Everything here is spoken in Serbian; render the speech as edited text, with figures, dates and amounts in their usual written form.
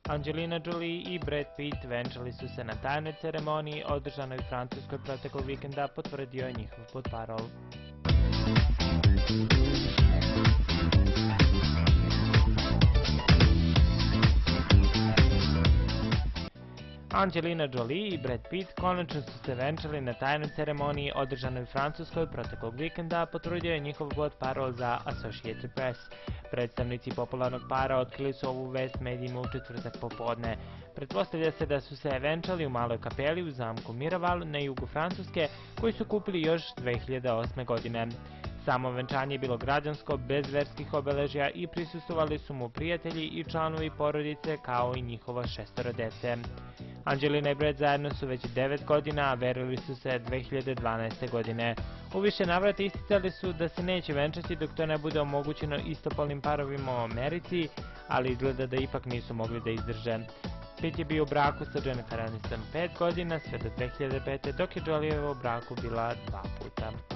Angelina Jolie i Brad Pitt venčali su se na tajnoj ceremoniji održanoj u Francuskoj proteklog vikenda, potvrdio je njihov portparol. Angelina Jolie i Brad Pitt konačno su se venčali na tajnoj ceremoniji održanoj u Francuskoj proteklog vikenda, potvrdio je njihov portparol za Associated Press. Predstavnici popularnog para otkrili su ovu vest medijima u četvrtak popodne. Pretpostavlja se da su se venčali u maloj kapeli u zamku Miraval na jugu Francuske, koji su kupili još 2008. godine. Samo venčanje je bilo građansko, bez verskih obeležja i prisustvovali su mu prijatelji i članovi porodice kao i njihovo 6 dece. Angelina i Brad zajedno su već 9 godina, a verili su se 2012. godine. U više navrata isticali su da se neće venčati dok to ne bude omogućeno istopolnim parovima u Americi, ali izgleda da ipak nisu mogli da izdrže. Pitt je bio u braku sa Jennifer Aniston 5 godina, sve do 2005. dok je Jolie u braku bila 2 puta.